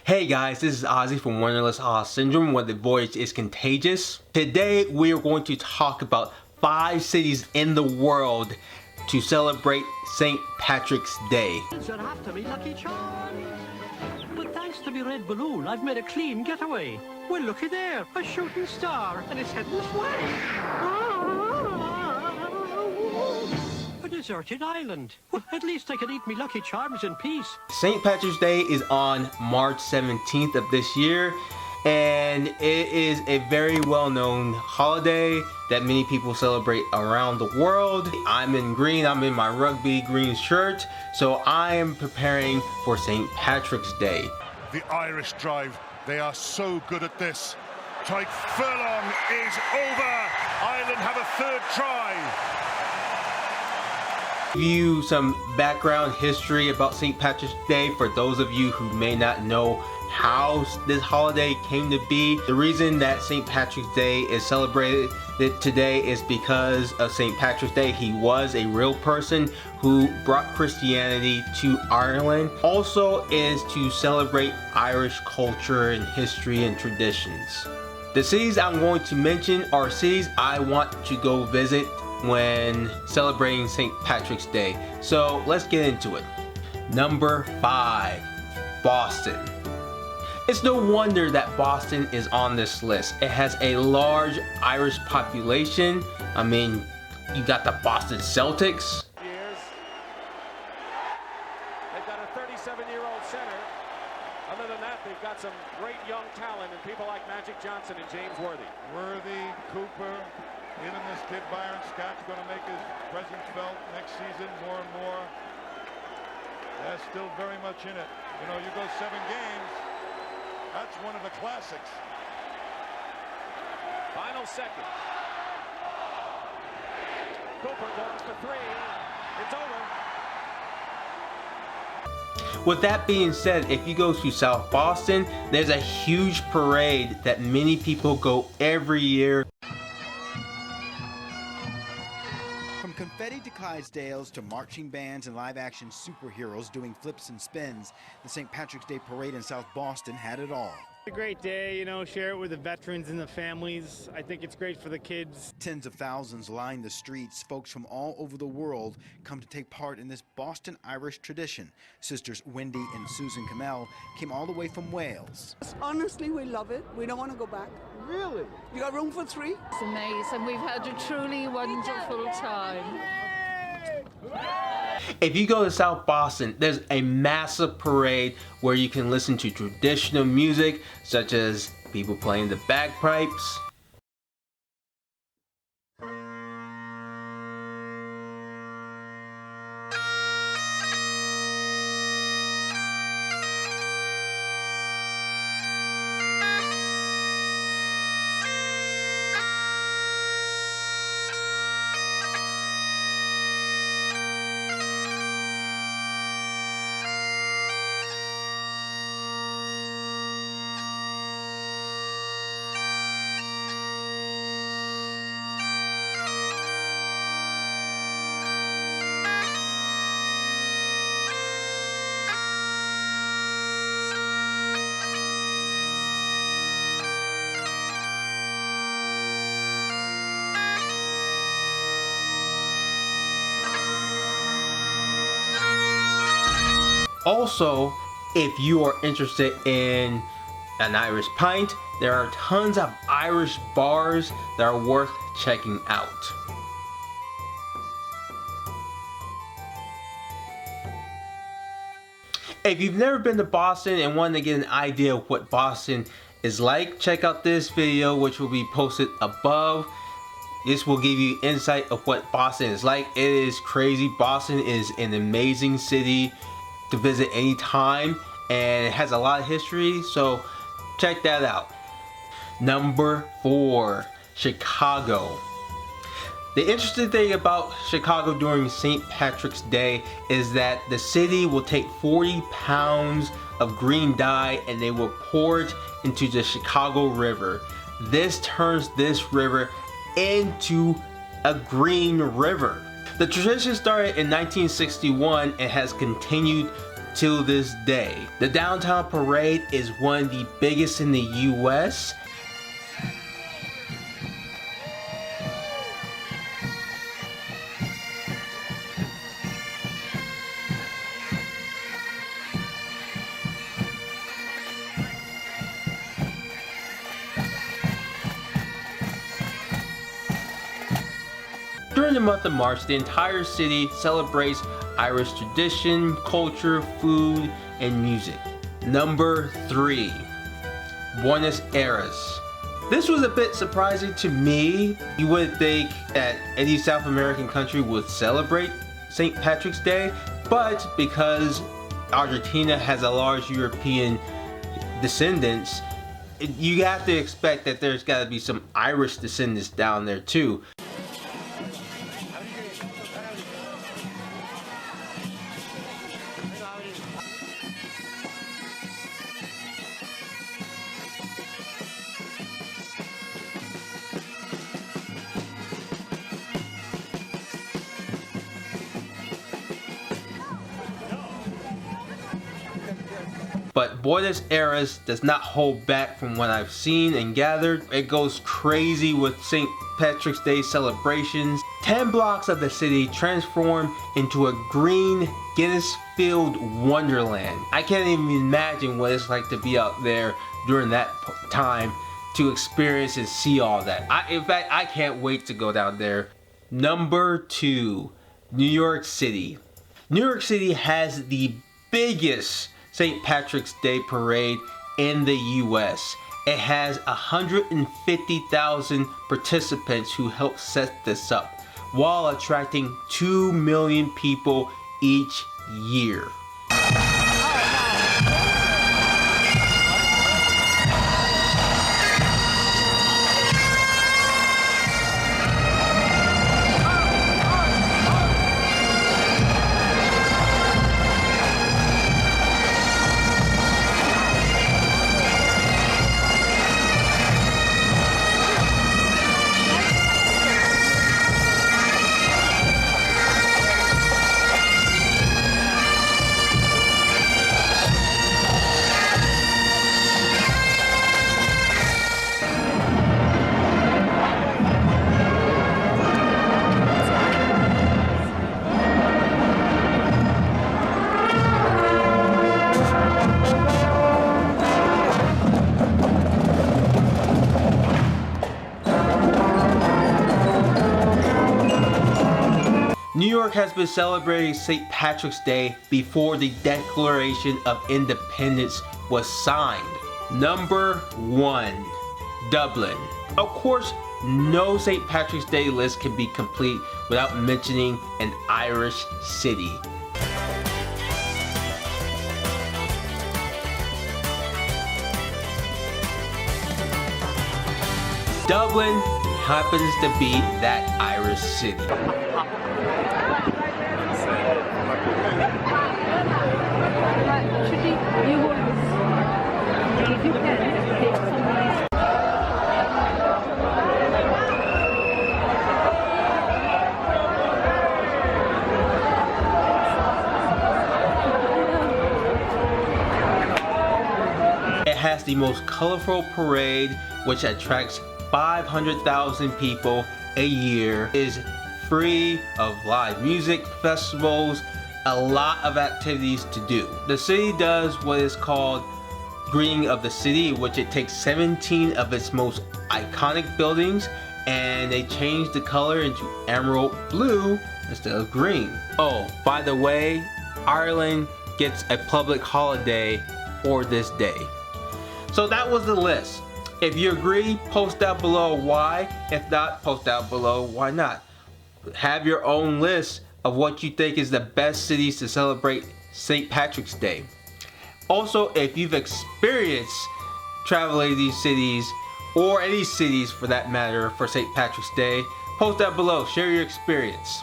Hey guys, this is Ozzy from Wonderless Oz Syndrome, where the voyage is contagious. Today we are going to talk about 5 cities in the world to celebrate St. Patrick's Day. You're after me, Lucky Charms. But thanks to me red balloon, I've made a clean getaway. Well, looky there, a shooting star, and it's heading this way. A deserted island. Well, at least I can eat me Lucky Charms in peace. St. Patrick's Day is on March 17th of this year, and it is a very well-known holiday that many people celebrate around the world. I'm in green, I'm in my rugby green shirt, so I am preparing for St. Patrick's Day. The Irish drive, they are so good at this. Tyke furlong is over. Ireland have a third try. Give you some background history about St. Patrick's Day for those of you who may not know how this holiday came to be. The reason that St. Patrick's Day is celebrated today is because of St. Patrick's Day. He was a real person who brought Christianity to Ireland. Also is to celebrate Irish culture and history and traditions. The cities I'm going to mention are cities I want to go visit when celebrating St. Patrick's Day. So let's get into it. Number 5, Boston. It's no wonder that Boston is on this list. It has a large Irish population. I mean, you got the Boston Celtics. They've got a 37-year-old center. Other than that, they've got some great young talent and people like Magic Johnson and James Worthy. Worthy, Cooper, even this kid Byron Scott's going to make his presence felt next season more and more. That's still very much in it. You know, you go 7 games, that's one of the classics. Final second. Cooper going for 3. It's over. With that being said, if you go to South Boston, there's a huge parade that many people go every year. From confetti to Clydesdales to marching bands and live-action superheroes doing flips and spins, the St. Patrick's Day Parade in South Boston had it all. A great day, you know, share it with the veterans and the families. I think it's great for the kids. Tens of thousands line the streets. Folks from all over the world come to take part in this Boston Irish tradition. Sisters Wendy and Susan Kamel came all the way from Wales. Honestly, we love it. We don't want to go back. Really? You got room for 3? It's amazing. We've had a truly wonderful time. If you go to South Boston, there's a massive parade where you can listen to traditional music such as people playing the bagpipes. Also, if you are interested in an Irish pint, there are tons of Irish bars that are worth checking out. If you've never been to Boston and want to get an idea of what Boston is like, check out this video which will be posted above. This will give you insight of what Boston is like. It is crazy. Boston is an amazing city to visit anytime, and it has a lot of history, so check that out. Number 4, Chicago. The interesting thing about Chicago during St. Patrick's Day is that the city will take 40 pounds of green dye and they will pour it into the Chicago River. This turns this river into a green river. The tradition started in 1961 and has continued till this day. The downtown parade is one of the biggest in the US. During the month of March, the entire city celebrates Irish tradition, culture, food, and music. Number 3, Buenos Aires. This was a bit surprising to me. You wouldn't think that any South American country would celebrate St. Patrick's Day, but because Argentina has a large European descendants, you have to expect that there's got to be some Irish descendants down there too. But Buenos Aires does not hold back from what I've seen and gathered. It goes crazy with St. Patrick's Day celebrations. 10 blocks of the city transform into a green, Guinness-filled wonderland. I can't even imagine what it's like to be out there during that time to experience and see all that. In fact, I can't wait to go down there. Number 2, New York City. New York City has the biggest St. Patrick's Day parade in the US. It has 150,000 participants who helped set this up, while attracting 2 million people each year. New York has been celebrating St. Patrick's Day before the Declaration of Independence was signed. Number 1, Dublin. Of course, no St. Patrick's Day list can be complete without mentioning an Irish city. Dublin happens to be that Irish city. It has the most colorful parade, which attracts 500,000 people a year, is free of live music, festivals, a lot of activities to do. The city does what is called greening of the city, which it takes 17 of its most iconic buildings and they change the color into emerald blue instead of green. Oh, by the way, Ireland gets a public holiday for this day. So that was the list. If you agree, post down below why. If not, post down below why not. Have your own list of what you think is the best cities to celebrate St. Patrick's Day. Also, if you've experienced traveling to these cities, or any cities for that matter, for St. Patrick's Day, post down below, share your experience.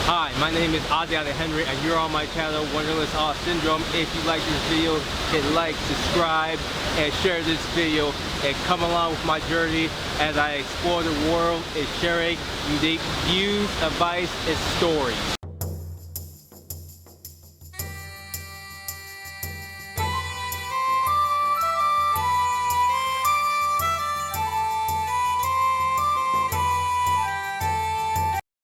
Hi, my name is Ozzy Henry and you're on my channel, Wonderless Awe Syndrome. If you like this video, hit like, subscribe, and share this video, and come along with my journey as I explore the world and sharing unique views, advice, and stories.